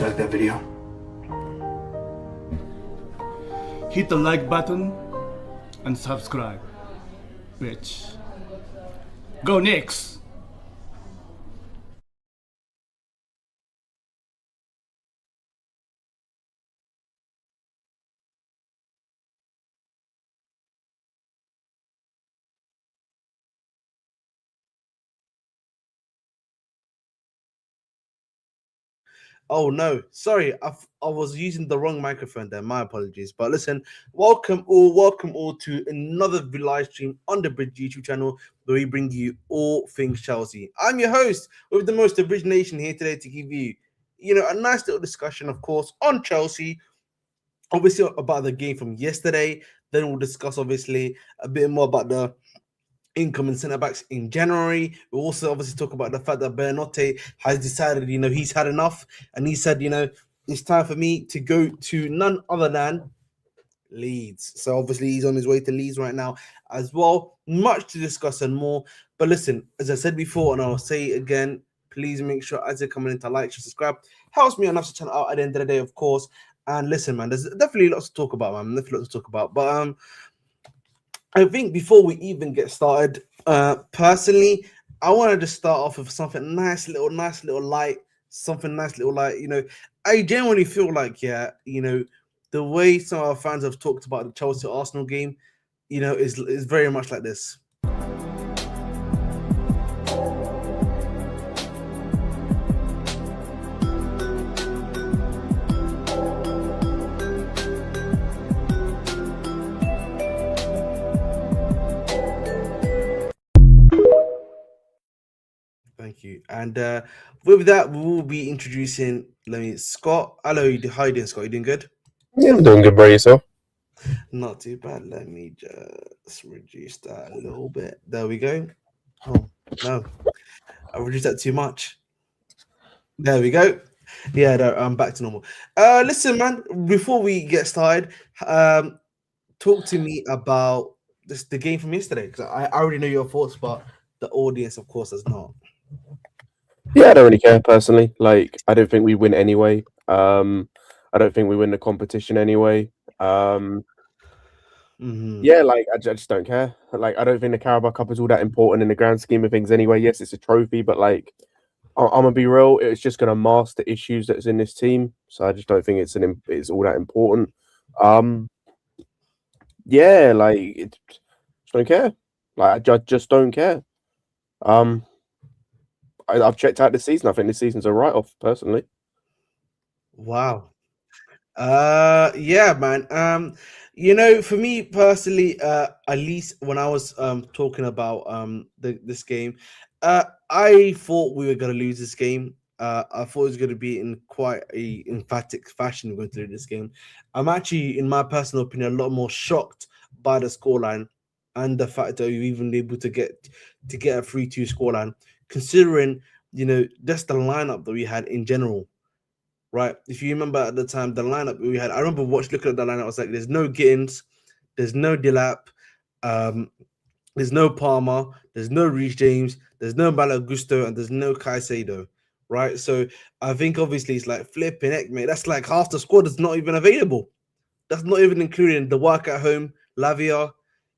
you like that video? Hit the like button and subscribe, bitch. Go Knicks! Oh no, sorry, I was using the wrong microphone there. My apologies. But listen, welcome all to another live stream on the Bridge YouTube channel where we bring you all things Chelsea. I'm your host with the most origination here today to give you, a nice little discussion, of course, on Chelsea. Obviously about the game from yesterday. Then we'll discuss obviously a bit more about the incoming centre backs in January. We'll also obviously talk about the fact that Bounanotte has decided, he's had enough, and he said, it's time for me to go to none other than Leeds. So obviously he's on his way to Leeds right now as well. Much to discuss and more. But listen, as I said before, and I'll say it again, please make sure as you're coming in to like, share, subscribe. Helps me enough to channel out at the end of the day, of course. And listen, man, there's definitely lots to talk about, man. Definitely lots to talk about. But I think before we even get started, personally, I wanted to start off with something nice, little light, something nice, little light. I genuinely feel like, the way some of our fans have talked about the Chelsea Arsenal game, is very much like this. Thank you. And with that, we will be introducing Scott. Hello, how you doing, Scott? You doing good? Yeah, I'm doing good by yourself. Not too bad. Let me just reduce that a little bit. There we go. Oh no, I reduced that too much. There we go. Yeah, no, I'm back to normal. Listen, man. Before we get started, talk to me about the game from yesterday, because I already know your thoughts, but the audience, of course, does not. Yeah, I don't really care personally. Like, I don't think we win anyway. I don't think we win the competition anyway. Yeah, like I just don't care. Like, I don't think the Carabao Cup is all that important in the grand scheme of things anyway. Yes, it's a trophy, but like, I'm gonna be real. It's just gonna mask the issues that's in this team. So I just don't think it's all that important. Yeah, like just don't care. Like, I just don't care. I've checked out this season. I think this season's a write-off, personally. Wow. Yeah, man. For me personally, at least when I was talking about this game, I thought we were gonna lose this game. I thought it was gonna be in quite a emphatic fashion going through this game. I'm actually, in my personal opinion, a lot more shocked by the scoreline and the fact that we even able to get a 3-2 scoreline, considering just the lineup that we had in general. Right, if you remember at the time, the lineup we had, I remember looking at the lineup. I was like, "There's no Gittins, there's no Dilap, there's no Palmer, there's no Reece James, there's no Malagusto, and there's no Caicedo." Right, so I think obviously it's like flipping heck, mate. That's like half the squad is not even available. That's not even including the work at home, Lavia,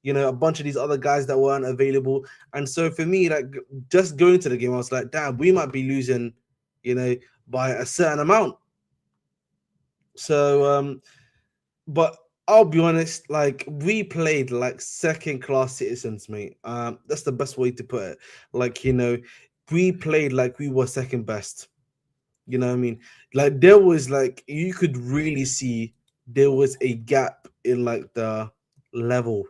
a bunch of these other guys that weren't available. And so for me, like, just going to the game, I was like, damn, we might be losing, by a certain amount. So, but I'll be honest, like, we played like second-class citizens, mate. That's the best way to put it. Like, we played like we were second best. You know what I mean? Like, there was, like, you could really see there was a gap in like the level.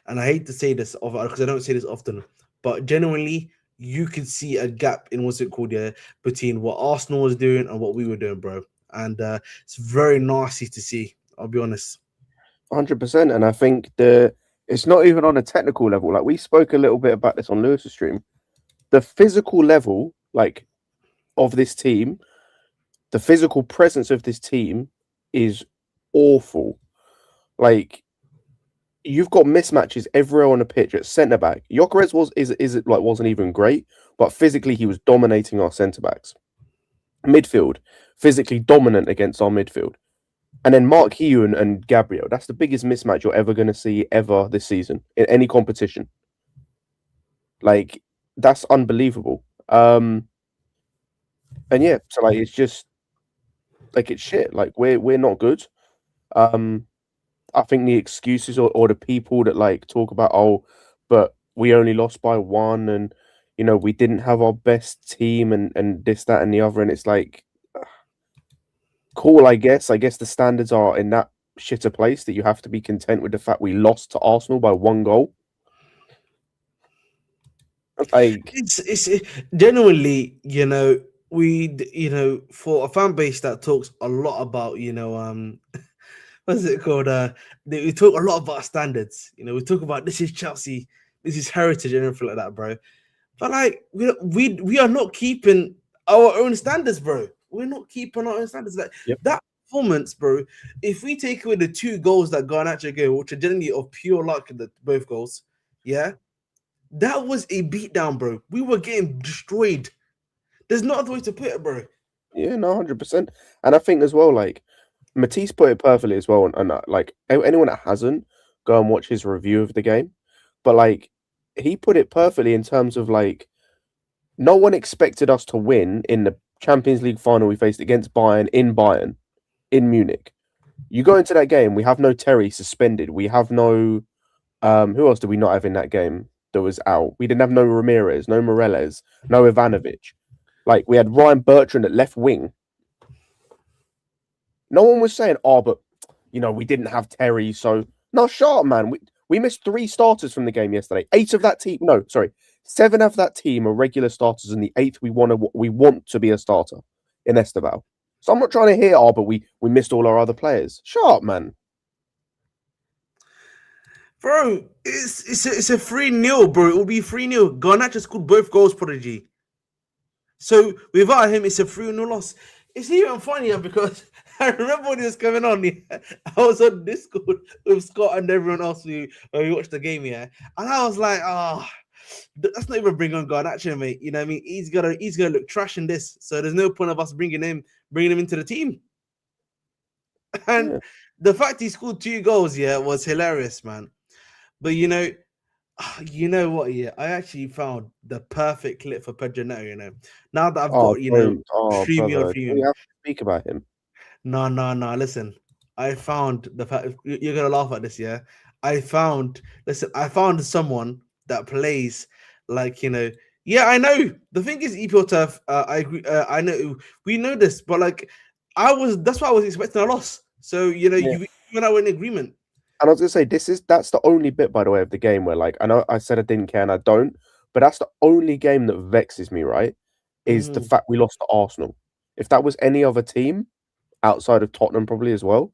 And I hate to say this because I don't say this often, but genuinely, you could see a gap in between what Arsenal was doing and what we were doing, bro. And it's very nasty to see. I'll be honest. 100%. And I think it's not even on a technical level. Like, we spoke a little bit about this on Lewis's stream. The physical level, like, of this team, the physical presence of this team is awful. Like, you've got mismatches everywhere on the pitch at centre back. Gyökeres wasn't even great, but physically he was dominating our centre backs. midfield, physically dominant against our midfield. And then Mark Hugh and Gabriel, that's the biggest mismatch you're ever going to see ever this season in any competition. Like, that's unbelievable. And yeah, so like it's just like it's shit. Like we're not good. I think the excuses or the people that like talk about, oh, but we only lost by one, and we didn't have our best team, and this, that, and the other, and it's like cool, I guess. I guess the standards are in that shitter place that you have to be content with the fact we lost to Arsenal by 1 goal. Like, It's genuinely, for a fan base that talks a lot about, what's it called? We talk a lot about standards. We talk about this is Chelsea, this is heritage, and everything like that, bro. But like, we are not keeping our own standards, bro. We're not keeping our own standards. Like that performance, bro. If we take away the 2 goals that Garnacho gave, which are generally of pure luck, both goals, yeah, that was a beatdown, bro. We were getting destroyed. There's no other way to put it, bro. yeah, no, 100%. And I think as well, like Matisse put it perfectly as well, and like anyone that hasn't, go and watch his review of the game. But like he put it perfectly in terms of like no one expected us to win in the Champions League final we faced against Bayern in Munich. You go into that game, we have no Terry suspended. We have no who else did we not have in that game that was out? We didn't have no Ramirez, no Moreles, no Ivanovic. Like we had Ryan Bertrand at left wing. No one was saying, oh, but we didn't have Terry, so no, shut up, man. We missed 3 starters from the game yesterday. 7 of that team are regular starters, and the 8th we want to be a starter in Esteval. So I'm not trying to hear, oh, but we missed all our other players. Shut up, man. Bro, it's a 3-0, bro. It will be 3-0. Garnacho scored both goals, Prodigy. So without him, it's a 3-0 loss. It's even funnier because I remember when it was coming on. Yeah, I was on Discord with Scott and everyone else who watched the game, yeah. And I was like, that's not even bring on Garnacho, mate. You know what I mean? He's gonna look trash in this. So there's no point of us bringing him into the team. And the fact he scored 2 goals, yeah, was hilarious, man. But you know what? Yeah, I actually found the perfect clip for Pedro Neto. Now that I've got streaming on streaming, we have to speak about him. No. Listen, I found the fact you're gonna laugh at this. Yeah, I found someone that plays like Yeah, I know. The thing is, EPL turf. I agree. I know we know this, but like, that's why I was expecting a loss. So you and I were in agreement. And I was gonna say that's the only bit, by the way, of the game where like I know I said I didn't care and I don't, but that's the only game that vexes me, right? Is the fact we lost to Arsenal. If that was any other team outside of Tottenham, probably as well.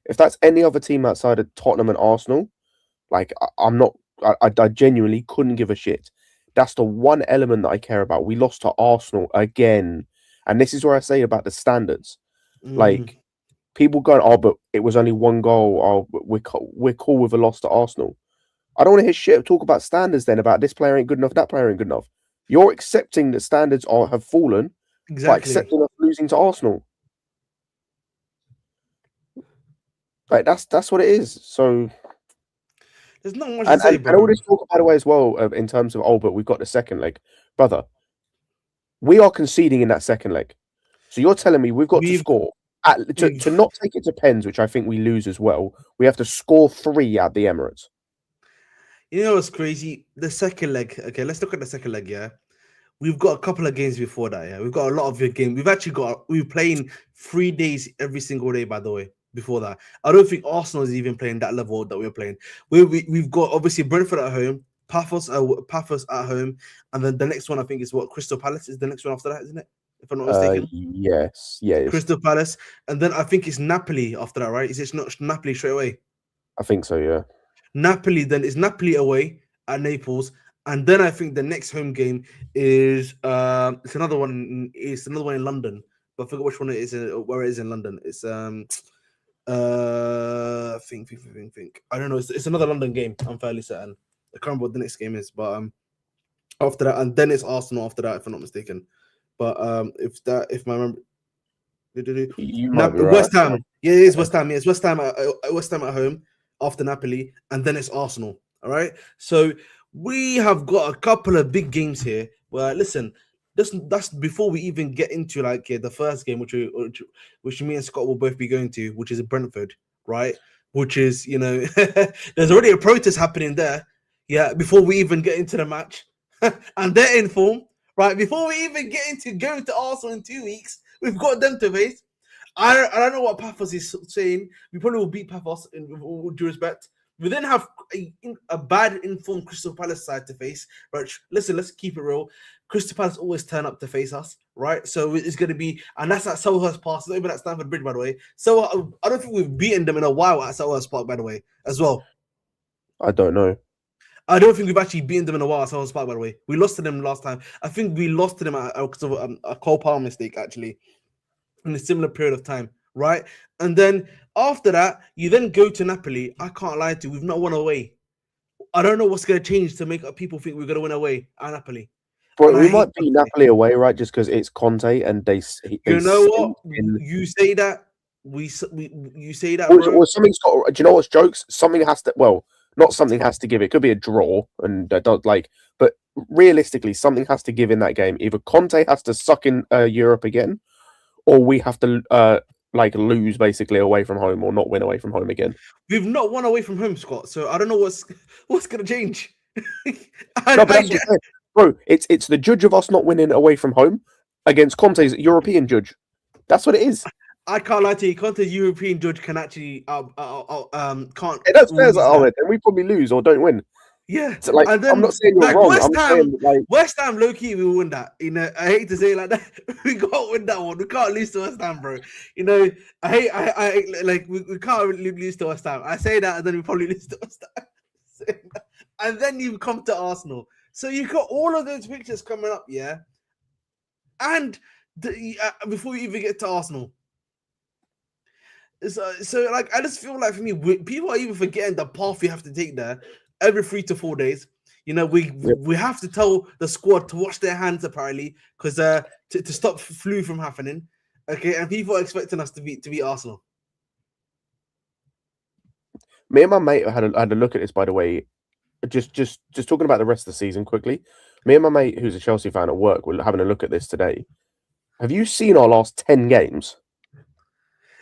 If that's any other team outside of Tottenham and Arsenal, like I genuinely couldn't give a shit. That's the one element that I care about. We lost to Arsenal again, and this is where I say about the standards. Like people going, oh, but it was only 1 goal. Oh, we're cool with a loss to Arsenal. I don't want to hear shit. Talk about standards then. About this player ain't good enough. That player ain't good enough. You're accepting that standards have fallen by accepting us losing to Arsenal. Like that's what it is. So there's not much to say, bro. And all this talk, by the way, as well, in terms of but we've got the second leg, brother. We are conceding in that second leg. So you're telling me we've got to score to not take it to pens, which I think we lose as well. We have to score 3 at the Emirates. You know what's crazy? The second leg. Okay, let's look at the second leg. Yeah, we've got a couple of games before that. Yeah, we've got a lot of good games. We're playing 3 days every single day. By the way, before that, I don't think Arsenal is even playing that level that we're playing. We've got obviously Brentford at home, Paphos at home, and then the next one I think is Crystal Palace is the next one after that, isn't it? If I'm not mistaken. Yes, yeah. Crystal Palace, and then I think it's Napoli after that, right? Is it not Napoli straight away? I think so, yeah. Napoli, then it's Napoli away at Naples, and then I think the next home game is it's another one. It's another one in London, but I forget which one it is. Where it is in London? It's think. I don't know. It's another London game. I'm fairly certain. I can't remember what the next game is, but after that, and then it's Arsenal after that, if I'm not mistaken. But if my You might be right. West Ham. Yeah, it is West Ham. Yeah, it's West Ham. West Ham at home after Napoli, and then it's Arsenal. All right. So we have got a couple of big games here. Where listen, that's before we even get into like the first game, which me and Scott will both be going to, which is Brentford, right? Which is there's already a protest happening there. Yeah, before we even get into the match, and they're in form, right? Before we even get into going to Arsenal in 2 weeks, we've got them to face. I don't know what Paphos is saying. We probably will beat Paphos with all due respect. We then have a bad informed Crystal Palace side to face. But listen, let's keep it real. Crystal Palace always turn up to face us, right? So it's going to be, and that's at Selhurst Park, not even at Stamford Bridge, by the way. So I don't think we've beaten them in a while at Selhurst Park, by the way, as well. I don't know. I don't think we've actually beaten them in a while at Selhurst Park, by the way. We lost to them last time. I think we lost to them because of a Cole Palmer mistake, actually, in a similar period of time, right? And then after that, you then go to Napoli. I can't lie to you, we've not won away. I don't know what's going to change to make people think we're going to win away at Napoli. Bro, we might beat Napoli away, right? Just because it's Conte and they you know what? You say that. You say that. Well, something's got. Do you know what's jokes? Something has to. Well, not something has to give. It could be a draw, and but realistically, something has to give in that game. Either Conte has to suck in Europe again, or we have to lose basically away from home or not win away from home again. We've not won away from home, Scott. So I don't know what's going to change. Bro, it's the judge of us not winning away from home against Conte's European judge. That's what it is. I can't lie to you. Conte's European judge can actually can't. That's fair. Then we probably lose or don't win. Yeah, so, then, I'm not saying you're wrong. West Ham, low key, we will win that. I hate to say it like that. We can't win that one. We can't lose to West Ham, bro. We can't lose to West Ham. I say that, and then we probably lose to West Ham. And then you come to Arsenal. So you got all of those pictures coming up, yeah. And before you even get to Arsenal, so I just feel like for me, people are even forgetting the path you have to take there. Every 3 to 4 days, we have to tell the squad to wash their hands apparently because to stop flu from happening. Okay, and people are expecting us to beat Arsenal. Me and my mate had a look at this, by the way. Just talking about the rest of the season quickly. Me and my mate, who's a Chelsea fan at work, were having a look at this today. Have you seen our last 10 games?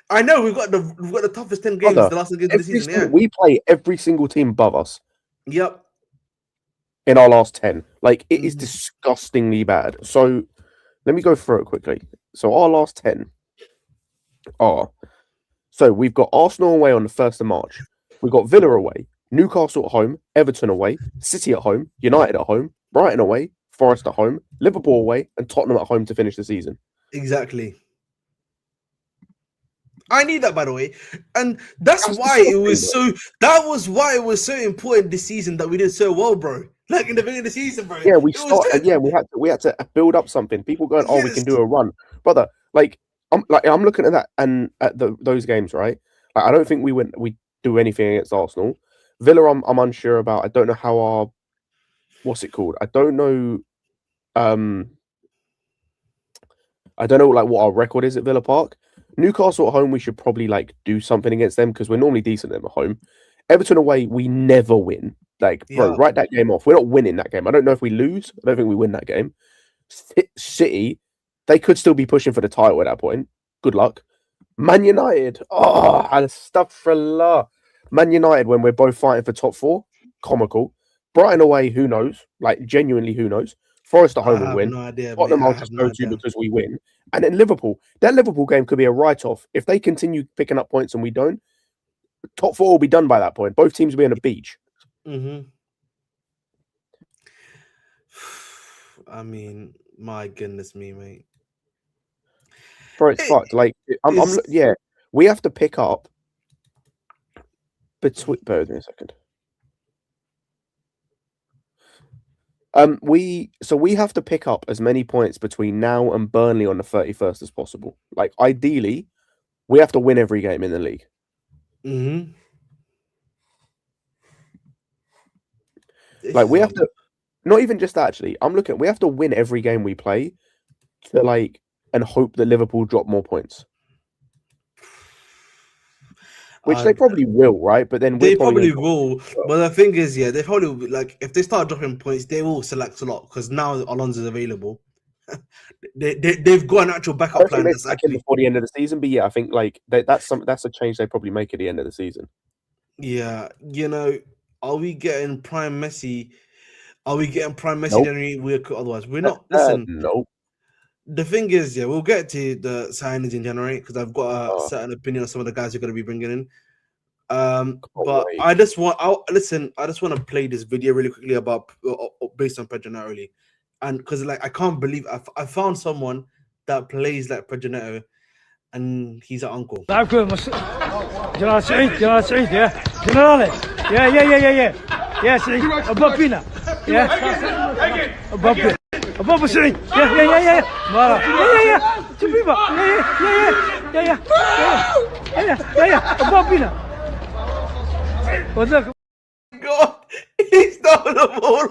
I know we've got the toughest 10 games the last 10 games of the season. Yeah, we play every single team above us. Yep. In our last 10. It is disgustingly bad. So let me go through it quickly. So our last 10 are... So we've got Arsenal away on the 1st of March. We've got Villa away, Newcastle at home, Everton away, City at home, United at home, Brighton away, Forest at home, Liverpool away, and Tottenham at home to finish the season. Exactly. I need that, by the way, and that's why it was so. That was why it was so important this season that we did so well, bro. Like in the beginning of the season, bro. Yeah, we had to build up something. People going, we can do a run, brother. I'm looking at that and at those games, right? I don't think we do anything against Arsenal. Villa, I'm unsure about. I don't know how our what's it called. I don't know. I don't know what our record is at Villa Park. Newcastle at home, we should probably do something against them because we're normally decent at them at home. Everton away, we never win. Bro, write that game off. We're not winning that game. I don't know if we lose. I don't think we win that game. City, they could still be pushing for the title at that point. Good luck. Man United, astaghfirullah. Man United, when we're both fighting for top 4, comical. Brighton away, who knows? Genuinely, who knows? Forest at home will win. No idea, Tottenham I'll just go to because we win. And then Liverpool. That Liverpool game could be a write-off. If they continue picking up points and we don't, top 4 will be done by that point. Both teams will be on a beach. Mm-hmm. I mean, my goodness me, mate. Bro, it's fucked. We have to pick up between... Bear with me a second. We have to pick up as many points between now and Burnley on the 31st as possible. Ideally, we have to win every game in the league. Mm-hmm. We have to, not even just that, actually. We have to win every game we play to and hope that Liverpool drop more points. which they probably will, right? But then They we're probably gonna- will. But the thing is, yeah, they probably will, like if they start dropping points, they will select a lot because now Alonso's available. They've got an actual I backup don't think plan they that's sack him actually. before the end of the season, but yeah, I think like that's a change they probably make at the end of the season. Yeah, you know, are we getting prime Messi? Are we getting prime Messi Nope. January? Otherwise, we're not. Listen, Nope. the thing is, yeah, we'll get to the signings in January because I've got a Oh. certain opinion of some of the guys you're going to be bringing in. But wait. I just want, I just want to play this video really quickly about based on Pedro Neto, really, and because like I can't believe I found someone that plays like Pedro Neto, and he's an uncle. جنرال سعيد يا جنرالي يا سعيد بابينا يا بابا سعيد يا مارا يا تبيبا يا بابينا وذاك God, he's not the ball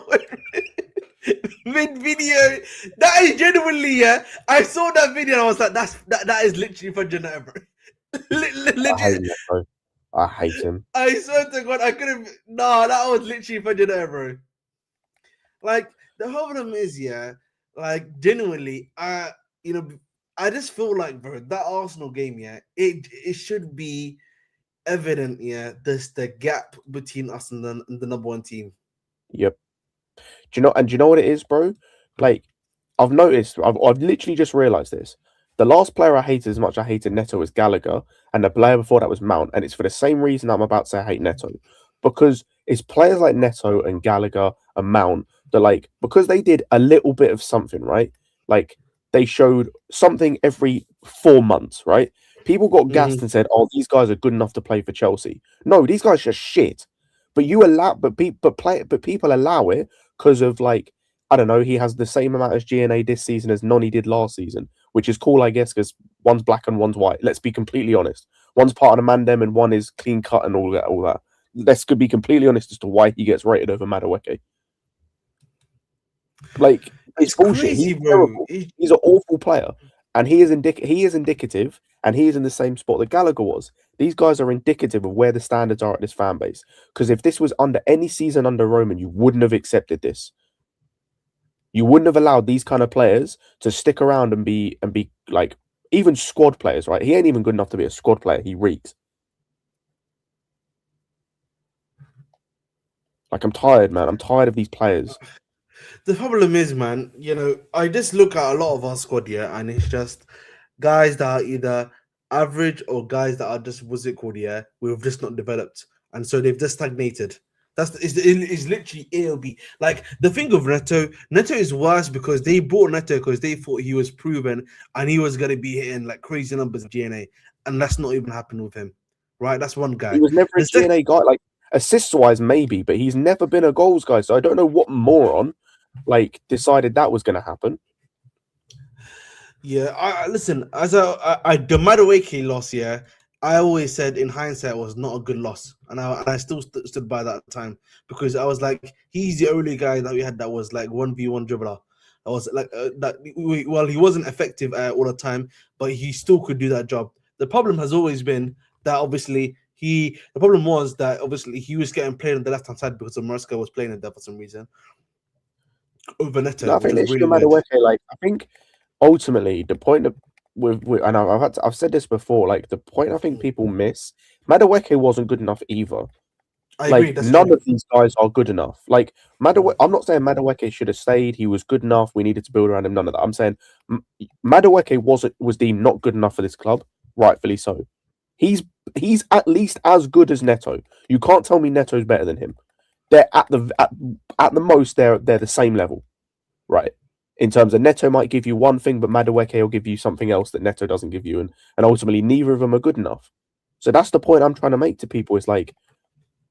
mid video. That is genuinely, yeah. I saw that video and I was like, that is literally Pedro Neto, bro. I hate him. I swear to God, I couldn't. No, that was literally Pedro Neto, bro. Like the problem is, yeah, like genuinely, I just feel like, bro, that Arsenal game, yeah, it should be evident, yeah, there's the gap between us and the number one team. Yep. Do you know what it is, bro? Like, I've noticed, I've literally just realized this. The last player I hated as much as I hated Neto was Gallagher, and the player before that was Mount, and it's for the same reason I'm about to say I hate Neto, because it's players like Neto and Gallagher and Mount that, like, because they did a little bit of something, right? Like, they showed something every 4 months, right? People got gassed and said, "Oh, these guys are good enough to play for Chelsea." No, these guys are shit. But people allow it because of, like, I don't know, he has the same amount of GNA this season as Noni did last season, which is cool, I guess, because one's black and one's white. Let's be completely honest. One's part of the Mandem and one is clean cut and all that. Let's be completely honest as to why he gets rated over Madueke. Like, it's bullshit. Crazy, He's bro. terrible. He's an awful player. And he is indicative, and he is in the same spot that Gallagher was. These guys are indicative of where the standards are at this fan base. Because if this was under any season under Roman, you wouldn't have accepted this. You wouldn't have allowed these kind of players to stick around and be like even squad players, right? He ain't even good enough to be a squad player. He reeks. Like, I'm tired, man. I'm tired of these players. The problem is, man, I just look at a lot of our squad here, and it's just guys that are either average or guys that are just, what's it called, yeah, we've just not developed. And so they've just stagnated. It's literally ALB. Like, the thing of Neto is worse because they bought Neto because they thought he was proven and he was going to be hitting like crazy numbers of GNA. And that's not even happened with him, right? That's one guy. He was never a GNA guy. Like, assists-wise, maybe, but he's never been a goals guy. So I don't know what moron decided that was going to happen. Yeah, I listen, as the Madueke loss, yeah, I always said in hindsight it was not a good loss, and I still stood by that time because I was like, he's the only guy that we had that was like 1v1 dribbler. I was like he wasn't effective all the time, but he still could do that job. The problem has always been that obviously he was getting played on the left hand side because Maresca was playing in there for some reason. Over Neto, No, I think which it's was really Madueke. weird. Like, I think ultimately the point of and I've said this before. Like, the point I think people miss, Madueke wasn't good enough either. I agree. None of these guys are good enough. Like, Madueke, I'm not saying Madueke should have stayed. He was good enough. We needed to build around him. None of that. I'm saying Madueke was deemed not good enough for this club, rightfully so. He's at least as good as Neto. You can't tell me Neto's better than him. They're at the most they're the same level, right? In terms of Neto might give you one thing, but Madueke will give you something else that Neto doesn't give you, and ultimately neither of them are good enough. So that's the point I'm trying to make to people. It's like,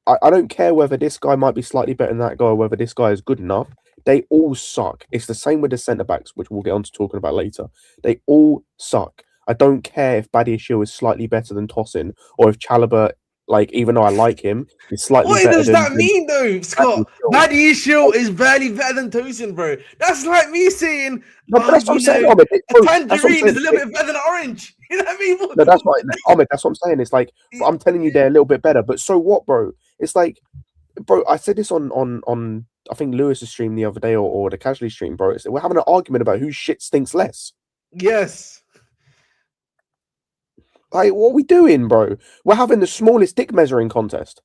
I don't care whether this guy might be slightly better than that guy or whether this guy is good enough. They all suck. It's the same with the centre backs, which we'll get on to talking about later. They all suck. I don't care if Badiashile is slightly better than Tosin or if Chalobah, like, even though I like him, is slightly What better does than that mean, though, Scott? Badiashile is barely better than Tosin, bro. That's like me saying, No, but that's what I'm saying. a tangerine is a little bit better than an orange. You know what I mean? No, that's right, Ahmed. That's what I'm saying. It's like I'm telling you they're a little bit better, but so what, bro? It's like, bro. I said this on I think Lewis's stream the other day or the casually stream, bro. We're having an argument about whose shit stinks less. Yes. Like, what are we doing, bro? We're having the smallest dick measuring contest.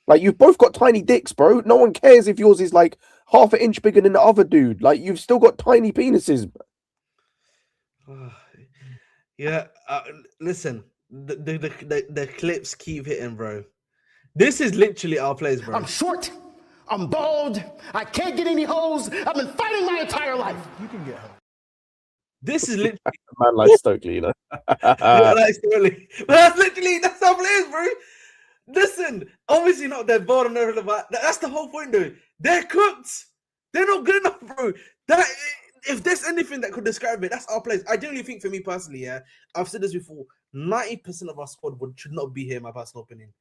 Like, you've both got tiny dicks, bro. No one cares if yours is like half an inch bigger than the other dude. Like, you've still got tiny penises. Yeah. Listen, the clips keep hitting, bro. This is literally our place, bro. I'm short. I'm bald. I can't get any hoes. I've been fighting my entire life. You can get hoes. This is literally Man like Stokely, you know. that's our place, bro. Listen, obviously not they're bored and everything, but that's the whole point, though. They're cooked. They're not good enough, bro. That if there's anything that could describe it, that's our place. I genuinely think, for me personally, yeah, I've said this before. 90% of our squad should not be here, in my personal opinion.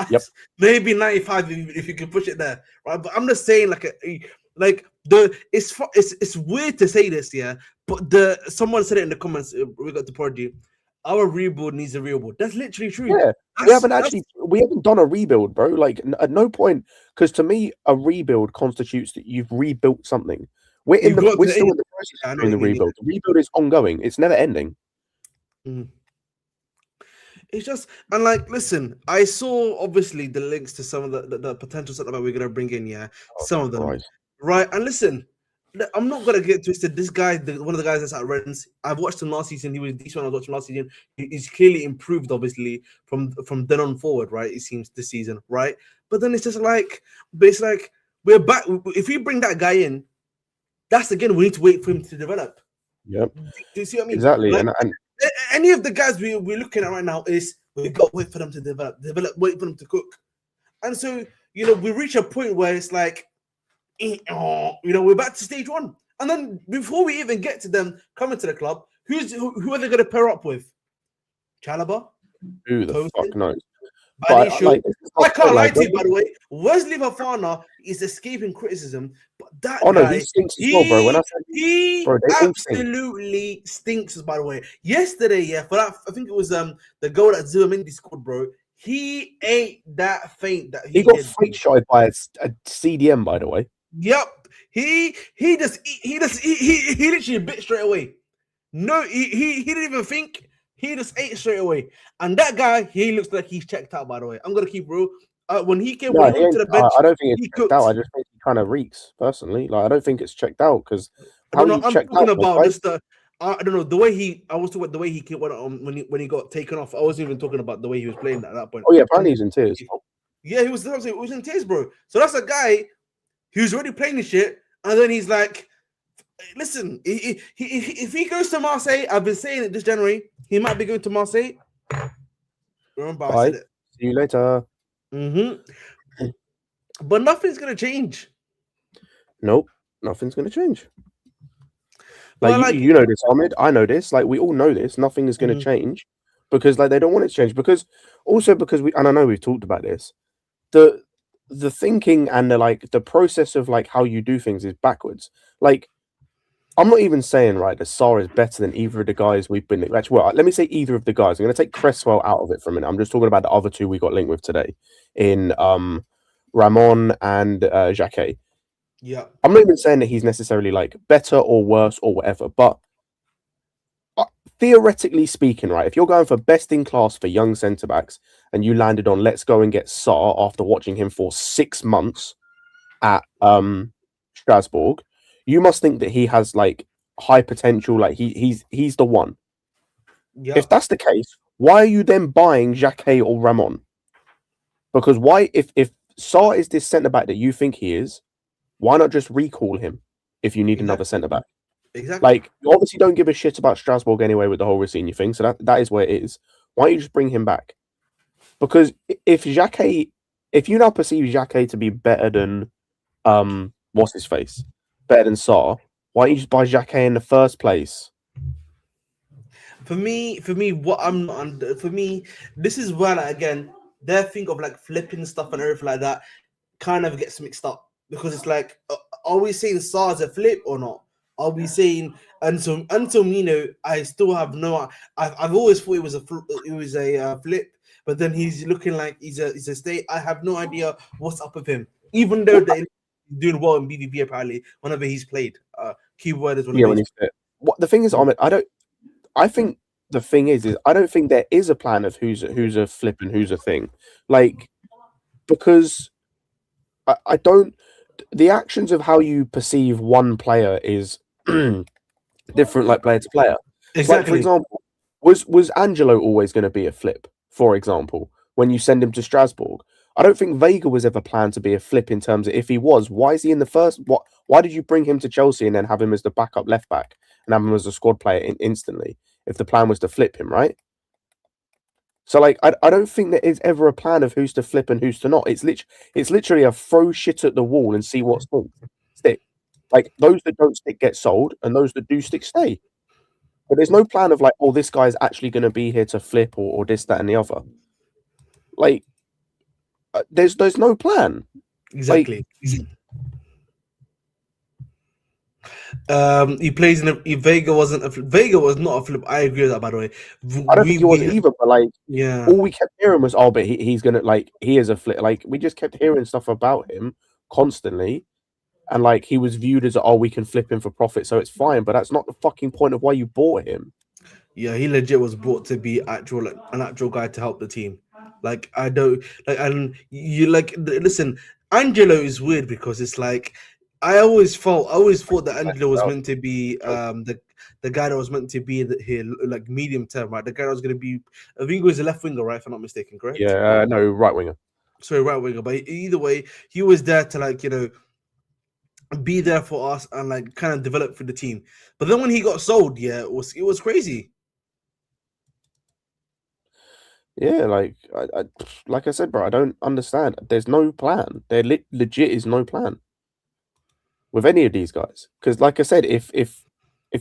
Yep. Maybe 95 if you can push it there, right? But I'm just saying, it's weird to say this, yeah. But someone said it in the comments. We got the prodigy. Our rebuild needs a rebuild. That's literally true. Yeah, we haven't done a rebuild, bro. Like at no point, because to me, a rebuild constitutes that you've rebuilt something. We're still in the process of doing the rebuild. The rebuild is ongoing. It's never ending. Mm. It's just, and like, listen, I saw obviously the links to some of the potential stuff that we're gonna bring in. Yeah, some of them, right? And listen, I'm not gonna get twisted. This guy, one of the guys that's at Rennes, I've watched him last season. He was decent. I watched him last season. He's clearly improved, obviously, from then on forward, right? It seems this season, right? But then it's just like, we're back. If we bring that guy in, that's again, we need to wait for him to develop. Yep. Do you see what I mean? Exactly. Like, and any of the guys we're looking at right now is we got to wait for them to develop, wait for them to cook. And so, we reach a point where it's like, we're back to stage one. And then before we even get to them coming to the club, who are they going to pair up with? Chalaba? Who the fuck knows? I can't lie to you, by the way. Wesley Fofana is escaping criticism, but that guy, he stinks as well, bro. When I said, he bro, absolutely stinks. By the way, yesterday, yeah, for that, I think it was the goal that Zuma scored, bro. He ate that feint that he got feint shotted by a CDM, by the way. Yep, he literally bit straight away. No, he didn't even think. He just ate straight away. And that guy, he looks like he's checked out, by the way. I'm going to keep real. When he came to the bench, I don't think it's checked out. I just think he kind of reeks, personally. Like, I don't think it's checked out because I'm talking about just I don't know, the way I was talking about the way he went on when he got taken off. I wasn't even talking about the way he was playing at that point. Oh, yeah, apparently he's in tears. Yeah, he was in tears, bro. So that's a guy who's already playing this shit, and then he's like, listen, if he goes to Marseille, I've been saying it this January, he might be going to Marseille. Remember, I said it. See you later. Mm-hmm. But nothing's going to change. Nope, nothing's going to change. Like, you know this, Ahmed. I know this. Like, we all know this. Nothing is going to change because, like, they don't want it to change. Because and I know we've talked about this. The thinking and the process of like how you do things is backwards. Like, I'm not even saying right that Sarr is better than either of the guys we've been linked. Actually, well, let me say either of the guys. I'm going to take Cresswell out of it for a minute. I'm just talking about the other two we got linked with today in Ramon and Jacquet. Yeah, I'm not even saying that he's necessarily like better or worse or whatever, but theoretically speaking, right, if you're going for best in class for young centre backs and you landed on let's go and get Sarr after watching him for 6 months at Strasbourg, you must think that he has like high potential, like he's the one. Yeah. If that's the case, why are you then buying Jacquet or Ramon? Because why, if Sarr is this centre back that you think he is, why not just recall him if you need another centre back? Exactly. Like, you obviously don't give a shit about Strasbourg anyway with the whole Rossini thing, so that is where it is. Why don't you just bring him back? Because if you now perceive Jacquet to be better than what's his face, better than Sarr, why don't you just buy Jacquet in the first place? For me, this is where again their thing of like flipping stuff and everything like that kind of gets mixed up because it's like, are we saying Sarr's a flip or not? I'll be saying Anselmino. I still have no. I've always thought it was a flip, but then he's looking like he's a stay. I have no idea what's up with him. Even though they're doing well in BVB apparently, whenever he's played. Keyword is Yeah, whenever when he's he's fit. What the thing is, Ahmed, I think the thing is I don't think there is a plan of who's a flip and who's a thing. Like, because I don't. The actions of how you perceive one player is different, like player to player. So, like, for exactly. example, was Angelo always going to be a flip? For example, when you send him to Strasbourg, I don't think Vega was ever planned to be a flip. In terms of if he was, why is he in the first? Why did you bring him to Chelsea and then have him as the backup left back and have him as a squad player instantly? If the plan was to flip him, right? So, like, I don't think there is ever a plan of who's to flip and who's to not. It's literally a throw shit at the wall and see what stick. Like, those that don't stick get sold, and those that do stick stay. But there's no plan of like, oh, this guy's actually going to be here to flip or this, that, and the other. Like, there's no plan. Exactly. He plays in Vega wasn't Vega was not a flip. I agree with that, by the way. I don't think he was either, but like, yeah, all we kept hearing was, oh, but he's gonna, like, he is a flip. Like, we just kept hearing stuff about him constantly, and like he was viewed as, oh, we can flip him for profit, so it's fine. But that's not the fucking point of why you bought him. yeah, he legit was brought to be an actual guy to help the team. Like I don't like, and you like listen. Angelo is weird because it's like I always thought that Angelo was meant to be the guy that was meant to be here like medium term, right? The guy that was going to be, I think he was a left winger, right? If I'm not mistaken, correct? Yeah, no, right winger. Sorry, right winger. But either way, he was there to like be there for us and like kind of develop for the team. But then when he got sold, yeah, it was crazy. Yeah, like I said, bro, I don't understand. There's no plan. There legit is no plan with any of these guys. Because, like I said, if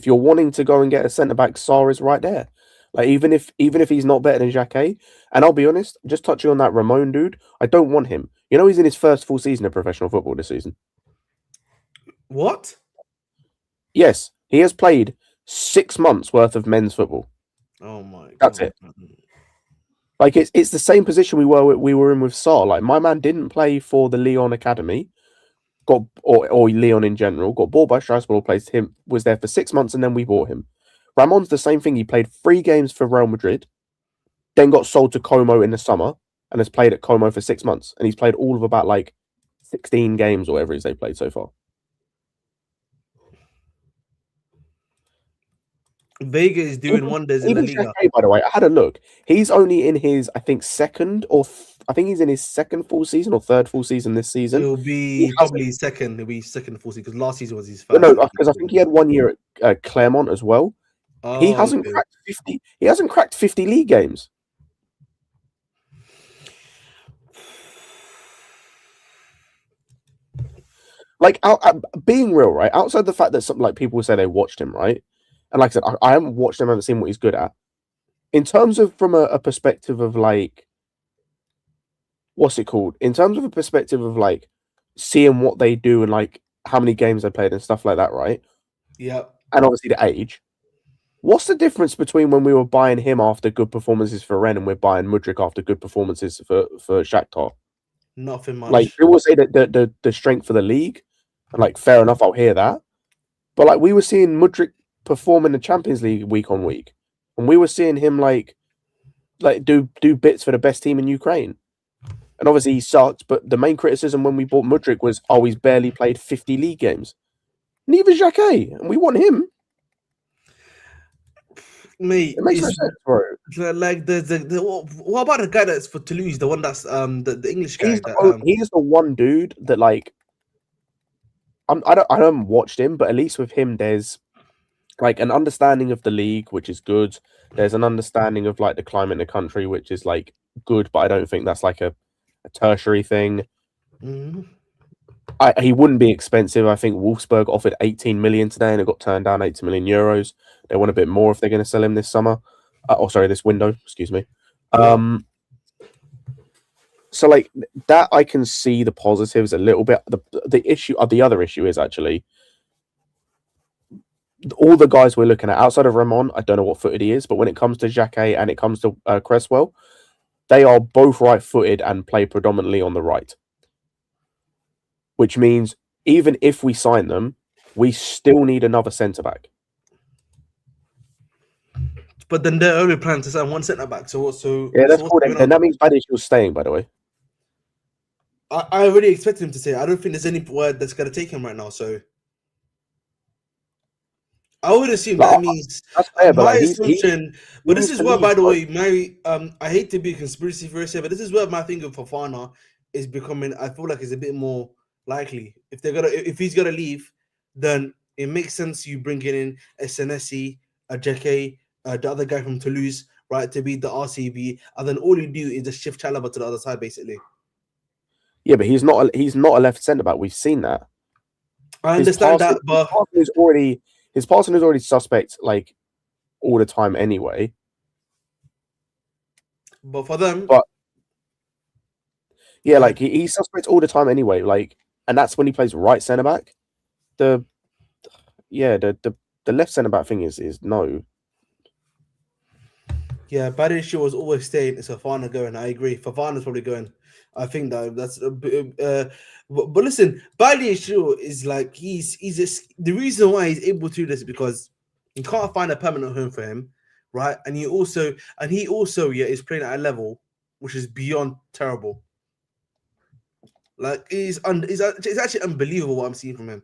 you're wanting to go and get a centre back, Sarr is right there. Like even if he's not better than Xhaka, and I'll be honest, just touching on that Ramon dude, I don't want him. You know, he's in his first full season of professional football this season. What? Yes, he has played 6 months worth of men's football. Oh my God. That's it. Like it's the same position we were in with Sarr. Like my man didn't play for the Lyon academy, or Lyon in general. Got bought by Strasbourg, placed him, was there for 6 months, and then we bought him. Ramon's the same thing. He played 3 games for Real Madrid, then got sold to Como in the summer, and has played at Como for 6 months, and he's played all of about like 16 games or whatever it is they played so far. Vega is doing wonders in the Liga. Xhaka, by the way, I had a look. He's only in his, I think, I think he's in his second full season or third full season this season. It'll be probably second. It'll be second full season because last season was his first. No, because I think he had 1 year at Clermont as well. Oh, he hasn't cracked 50. He hasn't cracked 50 league games. Like, being real, right? Outside the fact that some like people say they watched him, right? And like I said, I haven't watched him, I haven't seen what he's good at. In terms of from a perspective of like, what's it called? In terms of a perspective of like seeing what they do and like how many games they played and stuff like that, right? Yeah. And obviously the age. What's the difference between when we were buying him after good performances for Rennes and we're buying Mudryk after good performances for Shakhtar? Nothing much. Like people say that the strength for the league, and like fair enough, I'll hear that. But like we were seeing Mudryk perform in the Champions League week on week, and we were seeing him like do bits for the best team in Ukraine. And obviously he sucked, but the main criticism when we bought Mudryk was, oh, he's barely played 50 league games. Neither Xhaka, and we want him. Mate, it makes no sense, bro. Like what about the guy that's for Toulouse? The one that's the English guy. He's the one dude that like I haven't watched him, but at least with him, there's like an understanding of the league, which is good. There's an understanding of like the climate in the country, which is like good, but I don't think that's like a tertiary thing. Mm-hmm. He wouldn't be expensive. I think Wolfsburg offered 18 million today, and it got turned down 80 million euros. They want a bit more if they're going to sell him this summer. This window. Excuse me. So like that, I can see the positives a little bit. The other issue is actually all the guys we're looking at outside of Ramon, I don't know what footed he is, but when it comes to Xhaka and it comes to Cresswell, they are both right-footed and play predominantly on the right. Which means even if we sign them, we still need another centre-back. But then they're only planning to sign one centre back. So that's cool. Then that means Badish was staying, by the way. I already expected him to say. I don't think there's any word that's going to take him right now. So I would assume that means that's fair, my assumption. But this is where, by the way, I hate to be a conspiracy theorist here, but this is where my thing of Fofana is becoming. I feel like it's a bit more likely. If he's gonna leave, then it makes sense you bringing in a Senesi, a Jeke, the other guy from Toulouse, right, to be the RCB, and then all you do is just shift Chalobah to the other side, basically. Yeah, but he's not a left centre back. We've seen that. I understand that, but his passing is already suspect, like all the time anyway. But for them, yeah, like he's suspect all the time anyway. Like, and that's when he plays right centre back. The left centre back thing is no. Yeah, Badish was always staying. It's Fofana going. I agree. Fofana's probably going. I think that's a bit. But listen, Badish is like he's the reason why he's able to do this is because you can't find a permanent home for him, right? And he also is playing at a level which is beyond terrible. Like it's actually unbelievable what I'm seeing from him.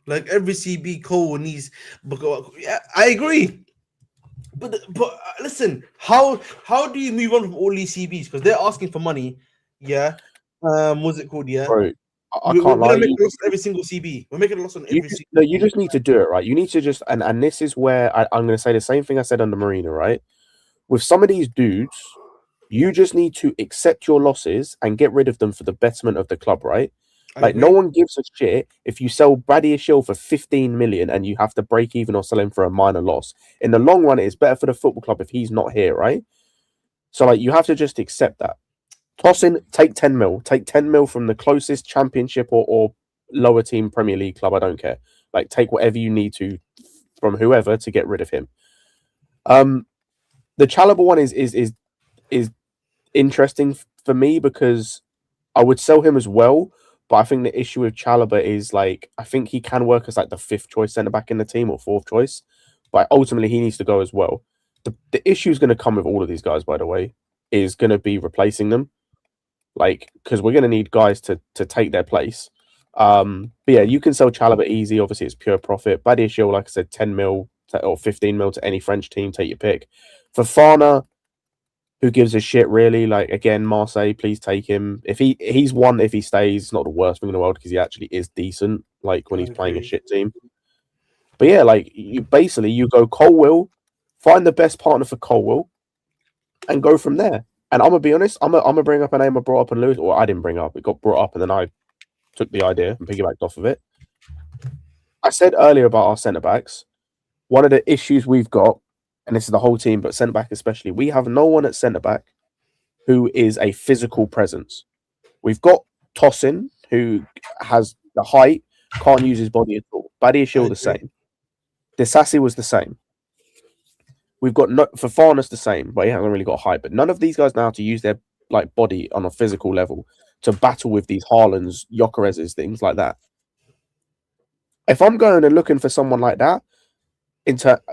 Like every CB Cole needs, yeah, I agree. But listen, how do you move on from all these CBs because they're asking for money? Yeah, what's it called? Yeah, bro, I can't lie. We're making a loss on every single CB. We're making a loss on every. No, you just need to do it right. You need to just and this is where I'm going to say the same thing I said on the Marina, right? With some of these dudes, you just need to accept your losses and get rid of them for the betterment of the club, right? Like no one gives a shit if you sell Brady Ashiel for 15 million and you have to break even or sell him for a minor loss. In the long run, it's better for the football club if he's not here, right? So like you have to just accept that. Toss in, take 10 mil. Take 10 mil from the closest championship or lower team Premier League club. I don't care. Like take whatever you need to from whoever to get rid of him. The Chalobah one is interesting for me because I would sell him as well. But I think the issue with Chalobah is like I think he can work as like the 5th choice centre back in the team or 4th choice, but ultimately he needs to go as well. The issue is going to come with all of these guys, by the way, is going to be replacing them, like because we're going to need guys to take their place. But yeah, you can sell Chalobah easy. Obviously, it's pure profit. Badiashile, like I said, 10 mil or 15 mil to any French team. Take your pick. Fofana, who gives a shit, really? Like, again, Marseille, please take him. If he's one, if he stays, it's not the worst thing in the world because he actually is decent, like, when he's playing a shit team. But yeah, like, you go Colwill, find the best partner for Colwill, and go from there. And I'm going to be honest, I'm going to bring up a name I brought up and lose, or I didn't bring up. It got brought up, and then I took the idea and piggybacked off of it. I said earlier about our centre-backs, one of the issues we've got, and this is the whole team, but centre-back especially, we have no one at centre-back who is a physical presence. We've got Tosin, who has the height, can't use his body at all. Badiashile the same. Disasi was the same. We've got Fofana's the same, but he hasn't really got height. But none of these guys know how to use their like body on a physical level to battle with these Haalands, Gyökereses, things like that. If I'm going and looking for someone like that,